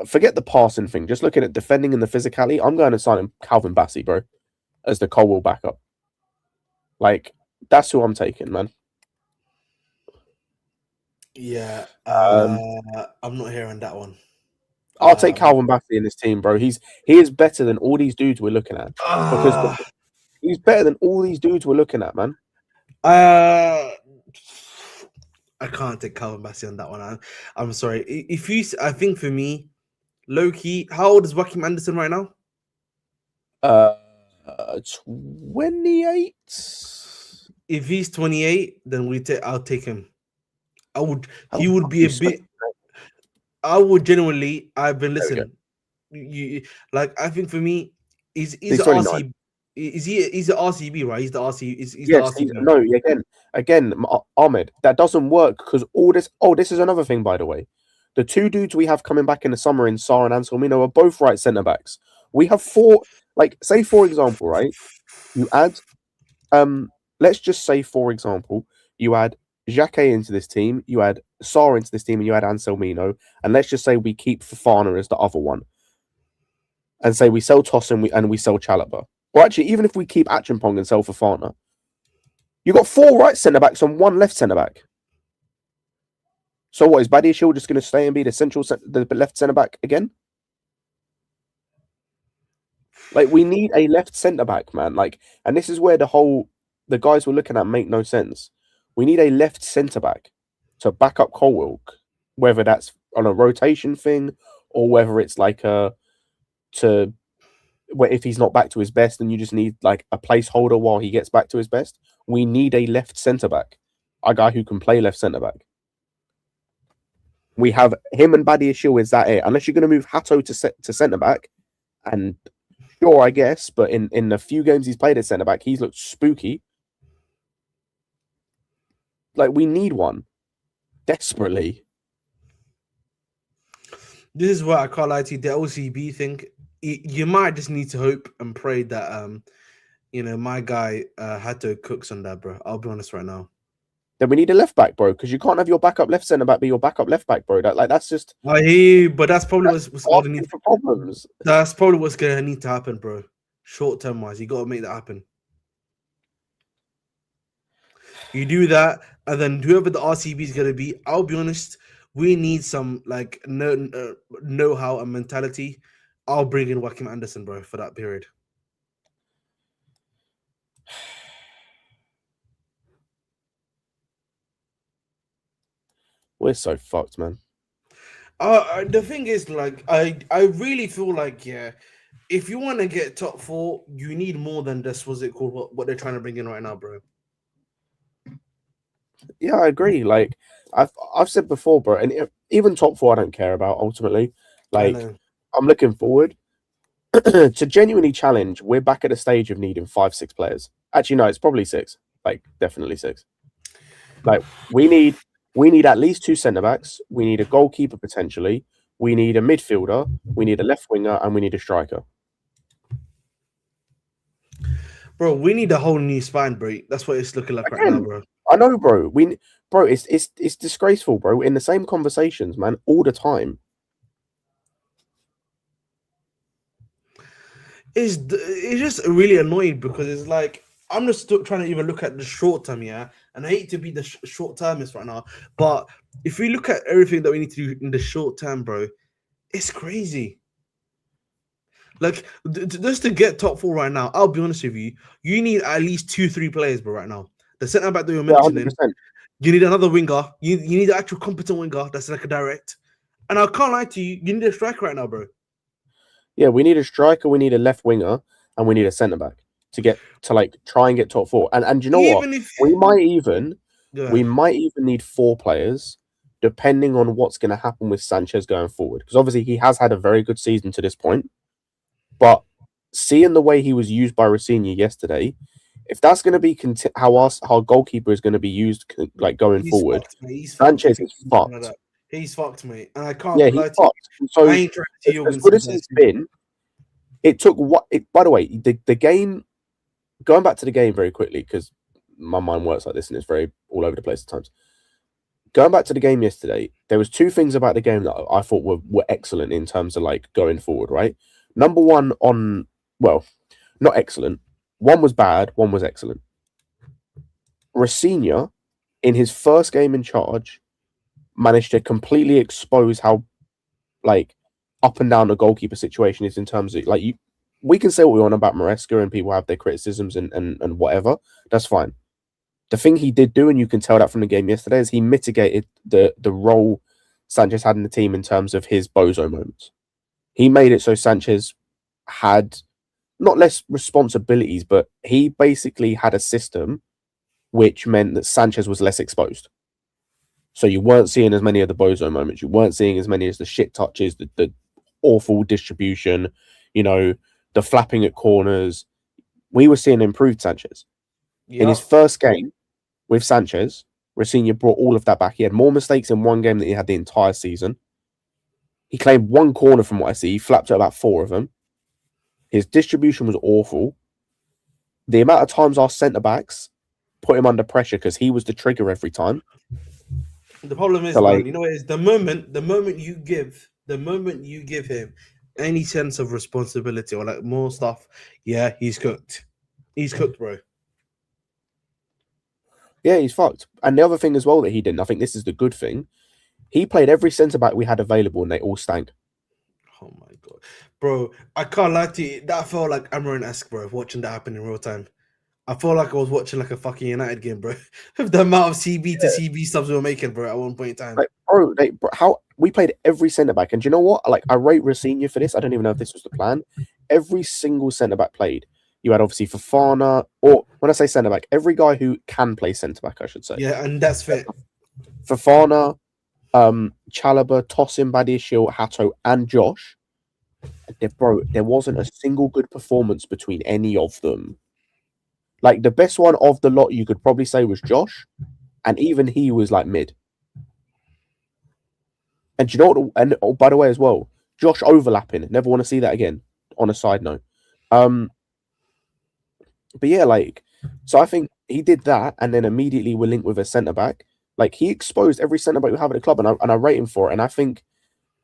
forget the passing thing, just looking at defending and the physicality, I'm going to sign him Calvin Bassey, bro, as the Colwill backup. Like, that's who I'm taking, man. Yeah, I'm not hearing that one. I'll take Calvin Bassey in this team, bro. He is better than all these dudes we're looking at. Because he's better than all these dudes we're looking at, man. I can't take Calvin Bassey on that one. I'm sorry. I think for me, low key, how old is Joachim Anderson right now? 28. If he's 28, then I'll take him. He would be a bit. I would genuinely. I've been listening. I think for me, he's RCB. Is he? He's the RCB, right? He's the RC. He's the Yes, RCB. no, again, Ahmed, that doesn't work because all this. Oh, this is another thing, by the way. The two dudes we have coming back in the summer in Sarr and Anselmino are both right centre backs. We have four. Like, say for example, right? You add, let's just say for example, you add Xhaka into this team, you add Sarr into this team, and you add Anselmino, and let's just say we keep Fofana as the other one, and say we sell Tosin and we sell Chalobah. Or actually, even if we keep Achimpong and sell Fofana, you got four right centre backs and one left centre back. So what is Badiashile just going to stay and be the left centre back again? Like, we need a left centre back, man. Like, and this is where the guys we're looking at make no sense. We need a left centre back to back up Colwill, whether that's on a rotation thing or whether it's like where if he's not back to his best, then you just need like a placeholder while he gets back to his best. We need a left centre back, a guy who can play left centre back. We have him and Badiashile. Is that it? Unless you're going to move Hato to centre back, and sure, I guess, but in the few games he's played at centre back, he's looked spooky. Like, we need one desperately. This is what I can't lie to you. The OCB thing. You might just need to hope and pray that my guy Hato cooks on that, bro. I'll be honest right now. Then we need a left back, bro, because you can't have your backup left centre back be your backup left back, bro. That's just. I hear you, but that's probably what's going to need for problems. That's probably what's going to need to happen, bro. Short term wise, you got to make that happen. You do that, and then whoever the RCB is going to be, I'll be honest, we need some like know-how and mentality. I'll bring in Joachim Anderson, bro, for that period. We're so fucked, man. The thing is, like, I really feel like, yeah, if you want to get top 4, you need more than this. What's it called? What they're trying to bring in right now, bro. Yeah, I agree. Like, I've said before, bro, and even top 4, I don't care about ultimately. Like, I'm looking forward to genuinely challenge. We're back at a stage of needing 5-6 players. Actually, no, it's probably 6. Like, definitely 6. Like, we need at least 2 centre backs. We need a goalkeeper potentially. We need a midfielder. We need a left winger, and we need a striker. Bro, we need a whole new spine, bro. That's what it's looking like right now, bro. I know, bro. It's disgraceful, bro. In the same conversations, man, all the time. It's just really annoying because it's like I'm just still trying to even look at the short term, yeah. And I hate to be the short termist right now, but if we look at everything that we need to do in the short term, bro, it's crazy. Like just to get top 4 right now, I'll be honest with you, you need at least 2-3 players, bro. Right now, the centre back that you're mentioning, 100%. You need another winger. You need an actual competent winger that's like a direct. And I can't lie to you, you need a striker right now, bro. Yeah, we need a striker, we need a left winger, and we need a centre back to like try and get top 4. And you know what? We might even need 4 players, depending on what's going to happen with Sanchez going forward. Because obviously he has had a very good season to this point. But seeing the way he was used by Rossini yesterday, if that's going to be how our goalkeeper is going to be used like going forward, Sanchez is fucked. He's fucked, mate. And I can't lie to you. So I ain't trying to you as good as he's been, it took by the way, the game, going back to the game very quickly, because my mind works like this and it's very all over the place at times. Going back to the game yesterday, there was 2 things about the game that I thought were excellent in terms of like going forward, right? Number one not excellent. One was bad, one was excellent. Rossini, in his first game in charge, managed to completely expose how like up and down the goalkeeper situation is in terms of like we can say what we want about Maresca and people have their criticisms and whatever. That's fine. The thing he did do, and you can tell that from the game yesterday, is he mitigated the role Sanchez had in the team in terms of his bozo moments. He made it so Sanchez had not less responsibilities, but he basically had a system which meant that Sanchez was less exposed. So you weren't seeing as many of the bozo moments. You weren't seeing as many as the shit touches, the awful distribution, the flapping at corners. we were seeing improved Sanchez. Yeah. In his first game with Sanchez, Rossinha brought all of that back. He had more mistakes in one game than he had the entire season. He claimed one corner from what I see. He flapped at about 4 of them. His distribution was awful. The amount of times our centre-backs put him under pressure because he was the trigger every time. The problem is, So, like- man, you know what it is? The moment you give him any sense of responsibility or like more stuff, yeah, he's cooked. He's cooked, bro. Yeah, he's fucked. And the other thing as well that he didn't, I think this is the good thing, he played every centre-back we had available and they all stank. Oh my god, bro! I can't lie to you. That felt like Amarin-esque, bro. Watching that happen in real time, I felt like I was watching like a fucking United game, bro. The amount of CB to CB subs we were making, bro, at one point in time. Like, bro, how we played every centre-back. And do you know what? Like, I rate Rossinha for this. I don't even know if this was the plan. Every single centre-back played. You had obviously Fofana, or when I say centre-back, every guy who can play centre-back, I should say. Yeah, and that's fair. Fofana, Chalobah, Tosin, Badiashile, Hato, and Josh. Bro, there wasn't a single good performance between any of them. Like, the best one of the lot you could probably say was Josh, and even he was like mid. And do you know what? And oh, by the way, as well, Josh overlapping. Never want to see that again. On a side note, but yeah, like, so I think he did that, and then immediately we're linked with a centre back. Like, he exposed every centre back we have at the club, and I rate him for it. And I think,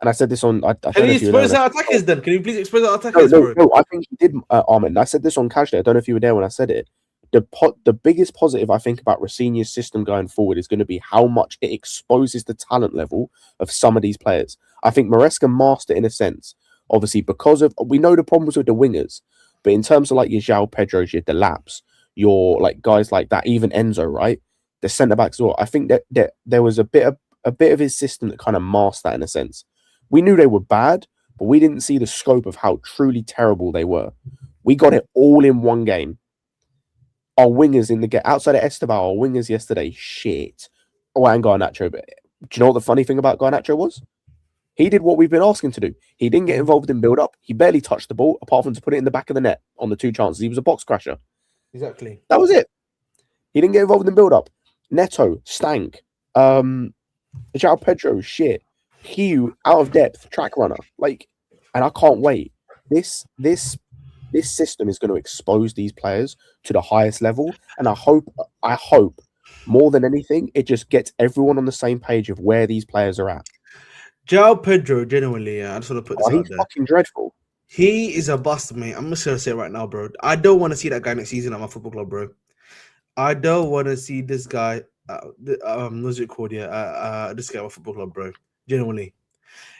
and I said this on. Can you expose our attackers then? Can you please expose our attackers, bro? No, I think he did, Armin. I said this on casually. I don't know if you were there when I said it. The biggest positive I think about Rossinha's system going forward is going to be how much it exposes the talent level of some of these players. I think Maresca mastered in a sense, obviously, because of we know the problems with the wingers, but in terms of like your João Pedros, your Delaps, your like guys like that, even Enzo, right? The centre backs as well. I think that there was a bit of his system that kind of masked that in a sense. We knew they were bad, but we didn't see the scope of how truly terrible they were. We got it all in one game. Our wingers in the game, outside of Esteban, our wingers yesterday, shit. Oh, and Garnacho. But do you know what the funny thing about Garnacho was? He did what we've been asking to do. He didn't get involved in build-up. He barely touched the ball, apart from to put it in the back of the net on the 2 chances. He was a box crasher. Exactly. That was it. He didn't get involved in build-up. Neto, stank. João Pedro, shit. Hugh, out of depth, track runner. Like, and I can't wait. This system is going to expose these players to the highest level, and I hope more than anything, it just gets everyone on the same page of where these players are at. João Pedro, genuinely, I just want to put this out He's there. fucking dreadful. He is a bust, mate. I'm just gonna say it right now, bro. I don't want to see that guy next season at my football club, bro. I don't want to see this guy. What's it called? Yeah, this guy at my football club, bro. Genuinely,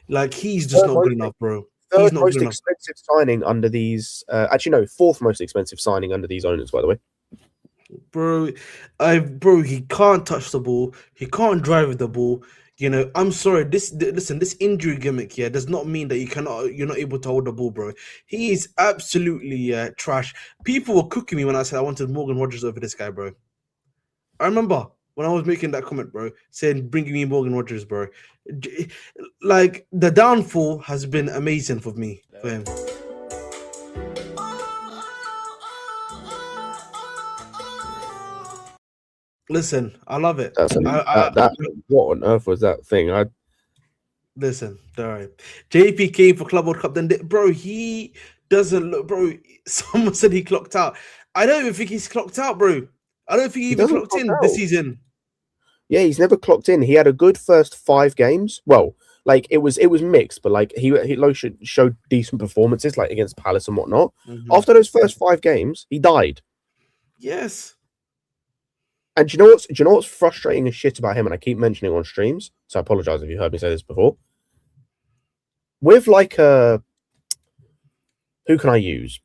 like he's just not good enough, bro. He's Third not most good enough. expensive signing under these. Actually, no, fourth most expensive signing under these owners, by the way. Bro, he can't touch the ball. He can't drive the ball. You know, I'm sorry. This injury gimmick here does not mean that you're not able to hold the ball, bro. He is absolutely trash. People were cooking me when I said I wanted Morgan Rogers over this guy, bro. I remember when I was making that comment, bro, saying bring me Morgan Rogers, bro. Like the downfall has been amazing for me for him. Listen, I love it. What on earth was that thing? Listen, all right. JP came for Club World Cup. Then, bro, he doesn't look, bro. Someone said he clocked out. I don't even think he's clocked out, bro. I don't think he even clocked in this season. Yeah, he's never clocked in. He had a good first 5 games. Well, like it was mixed, but like he showed decent performances, like against Palace and whatnot. Mm-hmm. After those first 5 games, he died. Yes. And do you know what's frustrating as shit about him? And I keep mentioning on streams, so I apologize if you heard me say this before. With like who can I use?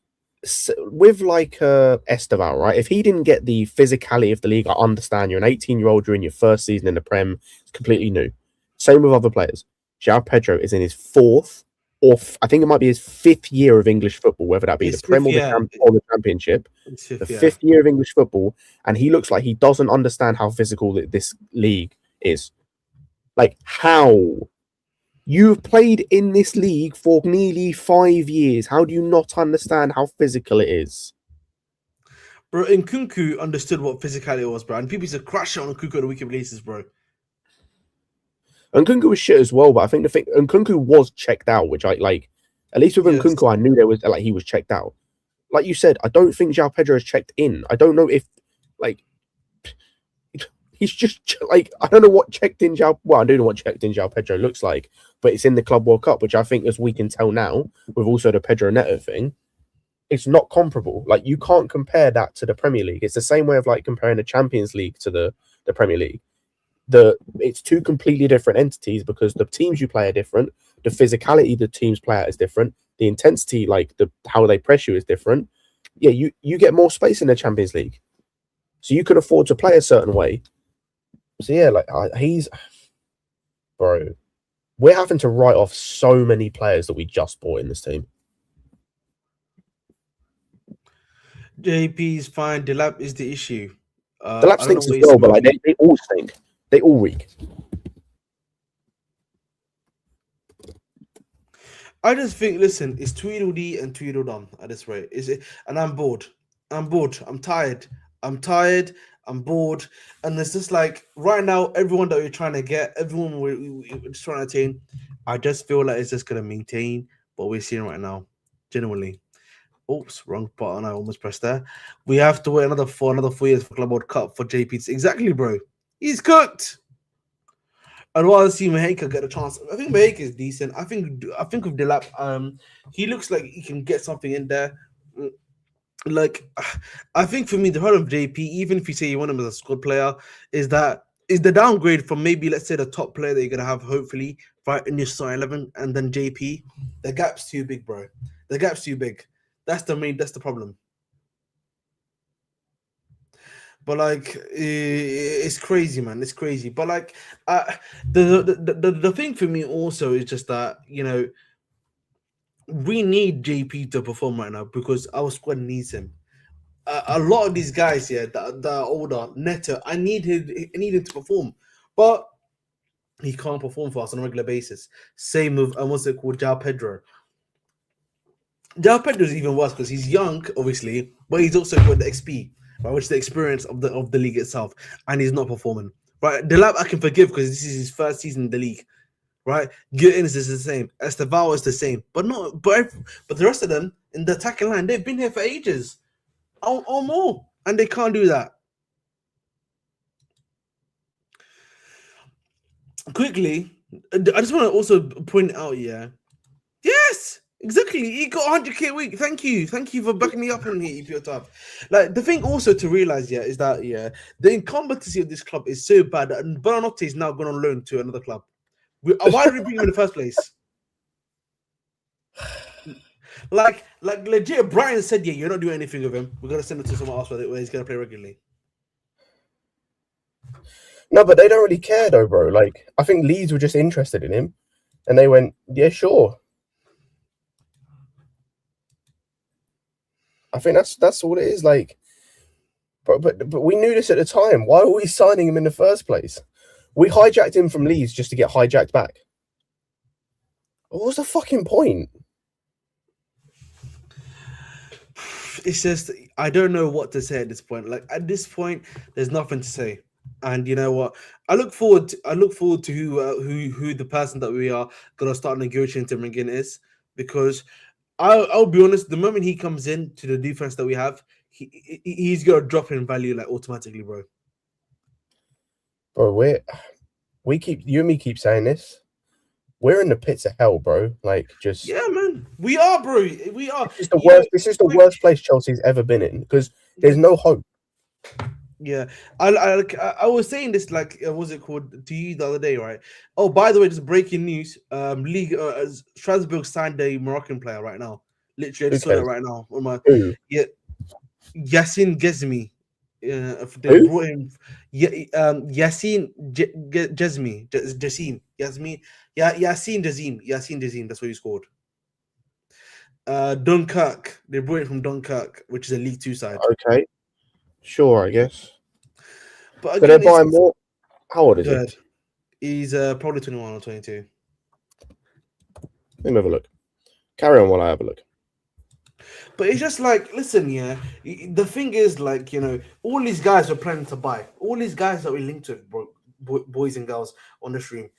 With like Esteban, right? If he didn't get the physicality of the league, I understand. You're an 18-year-old, you're in your first season in the Prem, it's completely new. Same with other players. João Pedro is in his 4th, or I think it might be his 5th year of English football, whether that be the Prem or the Championship. The 5th year of English football, and he looks like he doesn't understand how physical this league is. Like, how? You've played in this league for nearly 5 years. How do you not understand how physical it is? Bro, Nkunku understood what physicality was, bro. And people used to crash on Nkunku on a weekly basis, bro. And Nkunku was shit as well, but I think the thing Nkunku was checked out, which I like. At least with Nkunku, I knew there was like he was checked out. Like you said, I don't think João Pedro is checked in. I don't know if like he's just like I don't know what checked in João. Well, I do know what checked in João Pedro looks like, but it's in the Club World Cup, which I think, as we can tell now, with also the Pedro Neto thing, it's not comparable. Like you can't compare that to the Premier League. It's the same way of like comparing the Champions League to the Premier League. It's two completely different entities because the teams you play are different. The physicality the teams play at is different. The intensity, like how they press you, is different. Yeah, you get more space in the Champions League, so you can afford to play a certain way. So yeah, like bro, we're having to write off so many players that we just bought in this team. JP's fine. Delap is the issue. Delap stinks as well, but like they all stink. They all reek. I just think, listen, it's Tweedledee and Tweedledum at this rate. Is it? And I'm bored. I'm bored. I'm tired. I'm bored. And it's just like right now, everyone that we're trying to get, everyone we're just trying to attain, I just feel like it's just gonna maintain what we're seeing right now. Genuinely. Oops, wrong button. I almost pressed there. We have to wait another 4 years for Club World Cup for JP. Exactly, bro. He's cooked. I'd rather see Maheka get a chance. I think Maheka is decent. I think with Delap, he looks like he can get something in there. Like, I think for me, the problem of JP, even if you say you want him as a squad player, is the downgrade from maybe, let's say, the top player that you're gonna have hopefully right in your starting 11, and then JP. The gap's too big, bro. The gap's too big. That's the problem. But like, it's crazy, man. It's crazy. But like, the thing for me also is just that, you know, we need JP to perform right now because our squad needs him. A lot of these guys here that are older, Neto, I need him to perform, but he can't perform for us on a regular basis. Same with what's it called, João Pedro. João Pedro is even worse because he's young, obviously, but he's also got the XP. Right, which is the experience of the league itself, and he's not performing. Right, Delap I can forgive because this is his first season in the league. Right, Gittins is the same, Estevao is the same, but the rest of them in the attacking line, they've been here for ages, or more, and they can't do that. Quickly, I just want to also point out, yes. Exactly, he got 100k a week. Thank you for backing me up on here. If you're tough, like the thing also to realize, is that the incompetency of this club is so bad that Bounanotte is now going on loan to another club. Why did we bring him in the first place? Like legit, Brian said, you're not doing anything with him. We're gonna send him to someone else where he's gonna play regularly. No, but they don't really care though, bro. Like I think Leeds were just interested in him, and they went, yeah, sure. I think that's all it is. Like, but we knew this at the time. Why were we signing him in the first place? We hijacked him from Leeds just to get hijacked back. What was the fucking point? It's just I don't know what to say at this point. Like at this point, there's nothing to say. And you know what? I look forward to who the person that we are gonna start negotiating to bring in is, because I'll be honest. The moment he comes in to the defense that we have, he's gonna drop in value like automatically, bro. Bro, you and me keep saying this. We're in the pits of hell, bro. Like, just man, we are, bro. We are. This is the worst place Chelsea's ever been in because there's no hope. Yeah, I was saying this like what's it called to you the other day, right? Oh, by the way, just breaking news. Strasbourg signed a Moroccan player right now. Literally, I just saw it right now. Yassine Gezmi. They brought him. Yassine Jazim. That's what he scored. Dunkirk. They brought him from Dunkirk, which is a League 2 side. Okay. Sure, I guess. But again, could I buy more? How old is he? He's probably 21 or 22. Let me have a look. Carry on while I have a look. But it's just like, listen, yeah. The thing is, like, all these guys are planning to buy. All these guys that we linked with, boys and girls on the stream,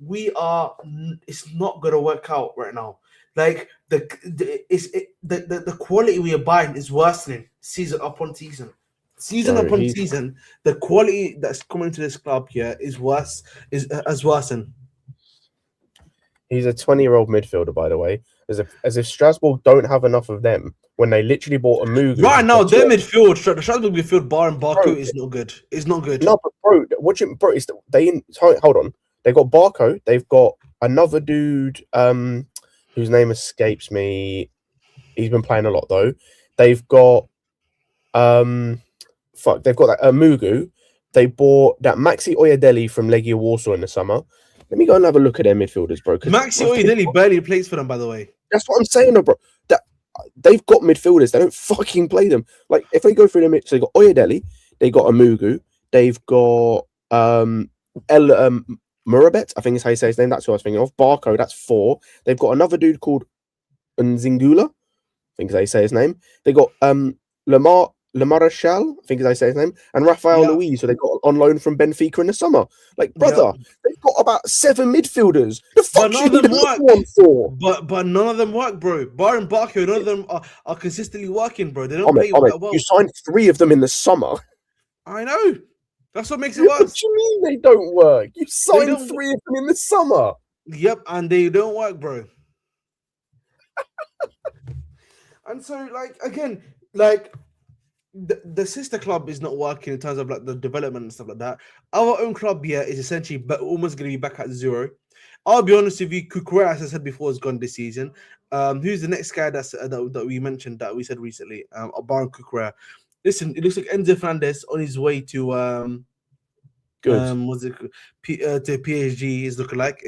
it's not gonna work out right now. Like the quality we are buying is worsening season upon season. Season, the quality that's coming to this club here is has worsened. He's a 20-year-old midfielder, by the way. As if Strasbourg don't have enough of them when they literally bought a Mugu. Right now, their midfield, the Strasbourg midfield, bar and Barco is not good. It's not good. No, but bro, hold on. They've got Barco. They've got another dude whose name escapes me. He's been playing a lot though. They've got they've got that Mugu. They bought that Maxi Oyedeli from Legia Warsaw in the summer. Let me go and have a look at their midfielders, bro. Maxi Oyedeli barely plays for them, by the way. That's what I'm saying, bro. That they've got midfielders. They don't fucking play them. Like if they go through them, so they got Oyedeli, they got Amugu, they've got Murabet, I think is how you say his name. That's who I was thinking of. Barco, that's 4. They've got another dude called Nzingula, I think is how you say his name. They got Lamarachal, I think is how you say his name, and Rafael Luiz, so they got on loan from Benfica in the summer. Like, brother, they've got about 7 midfielders. The fuck you need one for? But none of them work, bro. Bar and Barco, none of them are consistently working, bro. They don't play that well. You signed 3 of them in the summer. I know. That's what makes it worse. What do you mean they don't work? You signed 3 of them in the summer. Yep, and they don't work, bro. And so, like, again, like, the sister club is not working in terms of like the development and stuff like that. Our own club here is essentially almost going to be back at 0. I'll be honest with you, Kukurea, as I said before, is gone this season. Who's the next guy that we mentioned that we said recently? Baron Kukurea. Listen, it looks like Enzo Fernandez on his way to to PSG is looking like,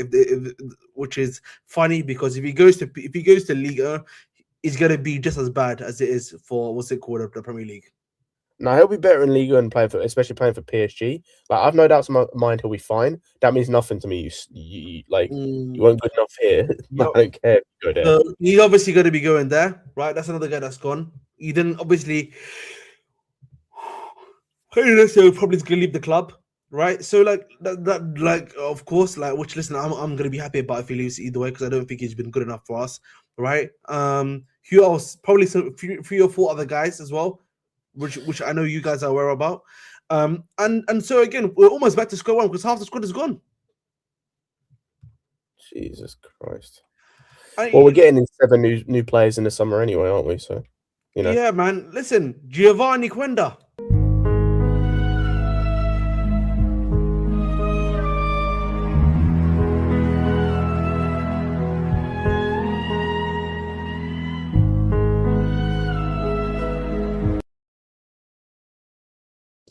which is funny because if he goes to Liga, it's gonna be just as bad as it is for the Premier League. No, he'll be better in Liga and especially playing for PSG. Like I've no doubts in my mind he'll be fine. That means nothing to me. You weren't good enough here. I don't care if you go there. He's obviously going to be going there, right? That's another guy that's gone. He then obviously probably going to leave the club, right? So like that of course, like which listen, I'm going to be happy about if he leaves either way because I don't think he's been good enough for us, right? Who else? Probably 3 or 4 other guys as well, which I know you guys are aware about. And so again, we're almost back to square one because half the squad is gone. Jesus Christ. Well, we're getting in 7 new players in the summer anyway, aren't we? So, Yeah, man. Listen, Giovanni Quenda.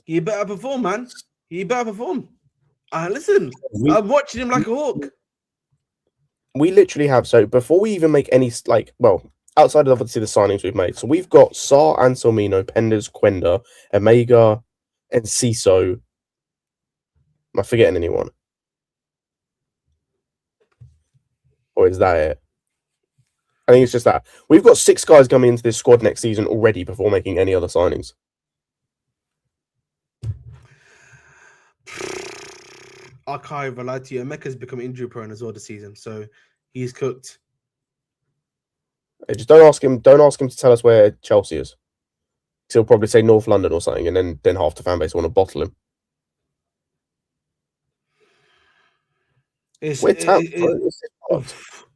He better perform, man. He better perform. Listen, I'm watching him like a hawk. We literally have, so before we even make any, outside of obviously the signings we've made, so we've got Sarr, Anselmino, Penders, Quenda, Omega, and Ciso. Am I forgetting anyone? Or is that it? I think it's just that. We've got 6 guys coming into this squad next season already before making any other signings. I can't even lie to you. Emeka's become injury prone as well this season, so he's cooked. Just don't ask him to tell us where Chelsea is. He'll probably say North London or something, and then half the fan base want to bottle him.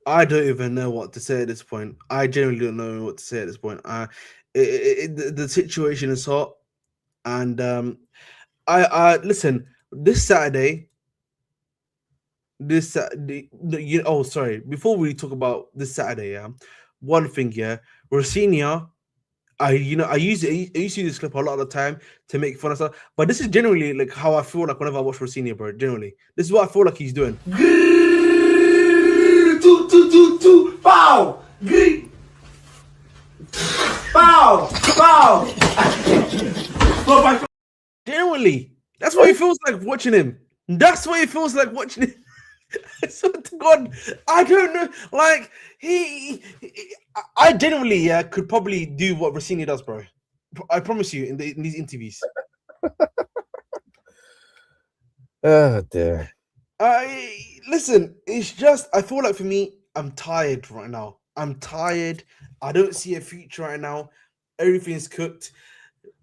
I don't even know what to say at this point. I genuinely don't know what to say at this point. The situation is hot, and I listen. This Saturday. Before we talk about this Saturday, one thing, Rosinha. I used to use this clip a lot of the time to make fun of stuff, but this is generally like how I feel like whenever I watch Rosinha, bro. Generally, this is what I feel like he's doing. Bow, bow, bow. Generally, that's what it feels like watching him. That's what it feels like watching him. I swear to God, I don't know. Like I genuinely could probably do what Rossini does, bro. I promise you in these interviews. Oh dear. Listen. It's just I feel like for me, I'm tired right now. I'm tired. I don't see a future right now. Everything's cooked.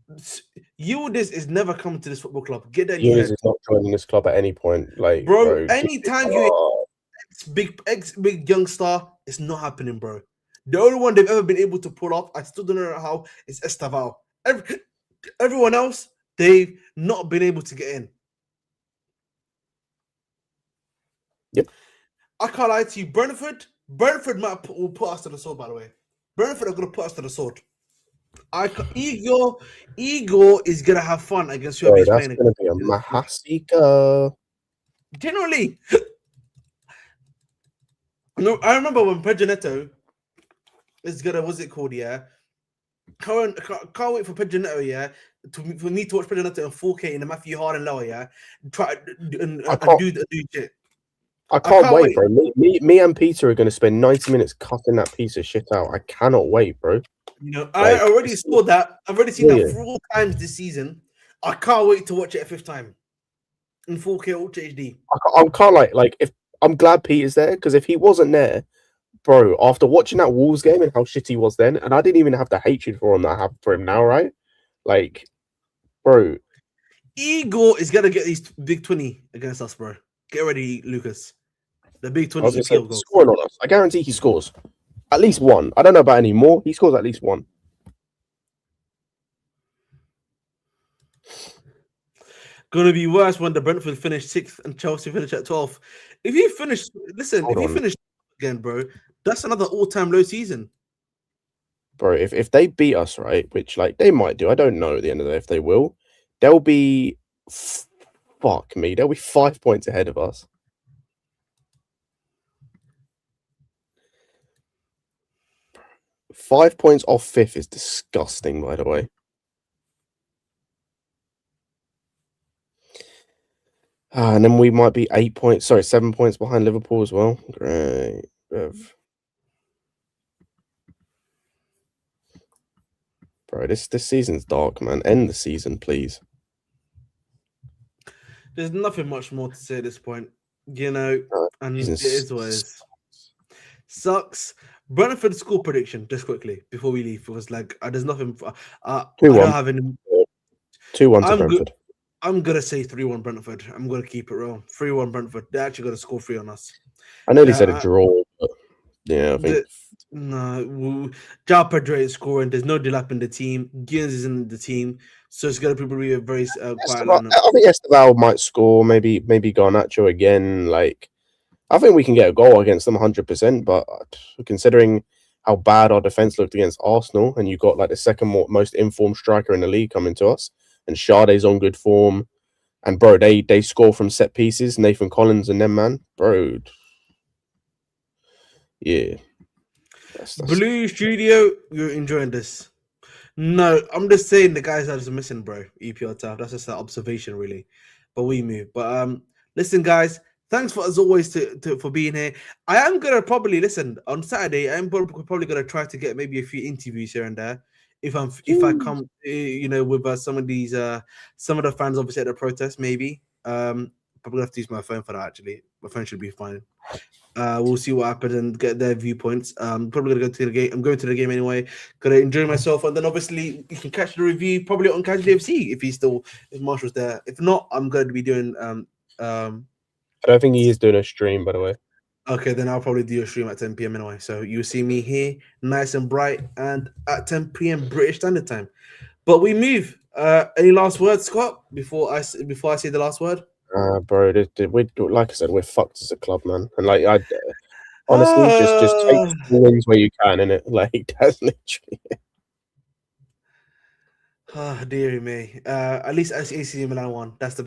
This is never coming to this football club. Get that in your Hughes head, is not joining this club at any point. Like, bro. bro, Anytime you big young star, it's not happening, bro. The only one they've ever been able to pull off, I still don't know how, is Estaval. Everyone else, they've not been able to get in. Yep. I can't lie to you. Brentford will put us to the sword, by the way. Brentford are going to put us to the sword. Igor is going to have fun against whoever he's that's playing going to be a Mahasika. Generally. No, I remember when Pedro Neto is going to, what's it called, yeah? Can't wait for Pedro Neto, yeah, for me to watch Pedro Neto in 4K in the Matthew Harden lower, yeah, try and do shit. I can't wait, bro. Me and Peter are going to spend 90 minutes cutting that piece of shit out. I cannot wait, bro. You know, I already saw that. I've already seen that 4 times this season. I can't wait to watch it a 5th time in 4K Ultra HD. I can't like if I'm glad Peter's there, because if he wasn't there, bro, after watching that Wolves game and how shit he was then, and I didn't even have the hatred for him that I have for him now, right? Like, bro, Igor is gonna get these big 20 against us, bro. Get ready, Lucas. The big 20 EPL goal. Scoring on us. I guarantee he scores at least one. I don't know about any more. He scores at least one. Gonna be worse when the Brentford finish 6th and Chelsea finish at 12th. If you finish, finish again, bro, that's another all-time low season. Bro, if they beat us, right, which like they might do, I don't know at the end of the day if they will, they'll be they'll be 5 points ahead of us. Five points off 5th is disgusting, by the way. And then we might be 7 points behind Liverpool as well. Great. Bro, this season's dark, man. End the season, please. There's nothing much more to say at this point, you know, and it is what it is. Sucks. Brentford score prediction, just quickly, before we leave. It was like, there's nothing. I don't have any. 2-1 to Brentford. I'm going to say 3-1 Brentford. I'm going to keep it real. 3-1 Brentford. They're actually going to score 3 on us. I nearly said a draw, but yeah, I think. No, João Pedro is scoring. There's no Delap in the team. Gibbons is in the team. So it's going to probably be a very quiet lineup. I think Estaval might score. Maybe Garnacho again. Like, I think we can get a goal against them 100%. But considering how bad our defense looked against Arsenal, and you got like the second most informed striker in the league coming to us, and Sade's on good form, and bro, they score from set pieces. Nathan Collins and them, man, bro. Yeah. That's... Blue Studio, you're enjoying this. No, I'm just saying the guys are just missing, bro. EPL tab. That's just an observation, really. But we move. But listen, guys. Thanks for as always for being here. I am gonna probably listen on Saturday. I'm probably gonna try to get maybe a few interviews here and there. If I come, you know, with some of the fans obviously at the protest, maybe. Probably have to use my phone for that. Actually, my phone should be fine. We'll see what happens and get their viewpoints. Probably gonna go to the game. I'm going to the game anyway. Gonna enjoy myself, and then obviously you can catch the review probably on Casually FC if Marshall's there. If not, I'm going to be doing I don't think he is doing a stream, by the way. Okay, then I'll probably do a stream at 10 p.m. anyway. So you'll see me here, nice and bright, and at 10 p.m. British Standard Time. But we move. Any last words, Scott? Before I say the last word. Bro, we like I said, we're fucked as a club, man. And like honestly, just take the wins where you can, innit? Like that's literally. Oh, dearie me. At least AC Milan won. That's the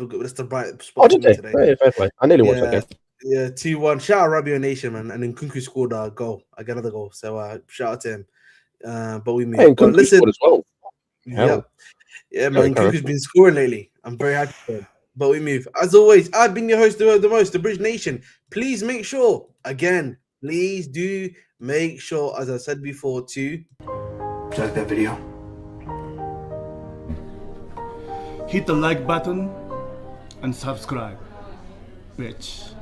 bright spot. Oh, did they? Today. Yeah, fair play. I nearly watched that game. Yeah, 2-1. Shout out Rabio Nation, man. And then Kunku scored a goal. I got another goal. So shout out to him. But we made. Hey, and Kunku scored as well. Yeah, man. Kunku's been scoring lately. I'm very happy for him. but we move. As always, I've been your host, the most, the Bridge Nation. Please make sure, again, please do make sure, as I said before, to like that video. Hit the like button and subscribe, bitch.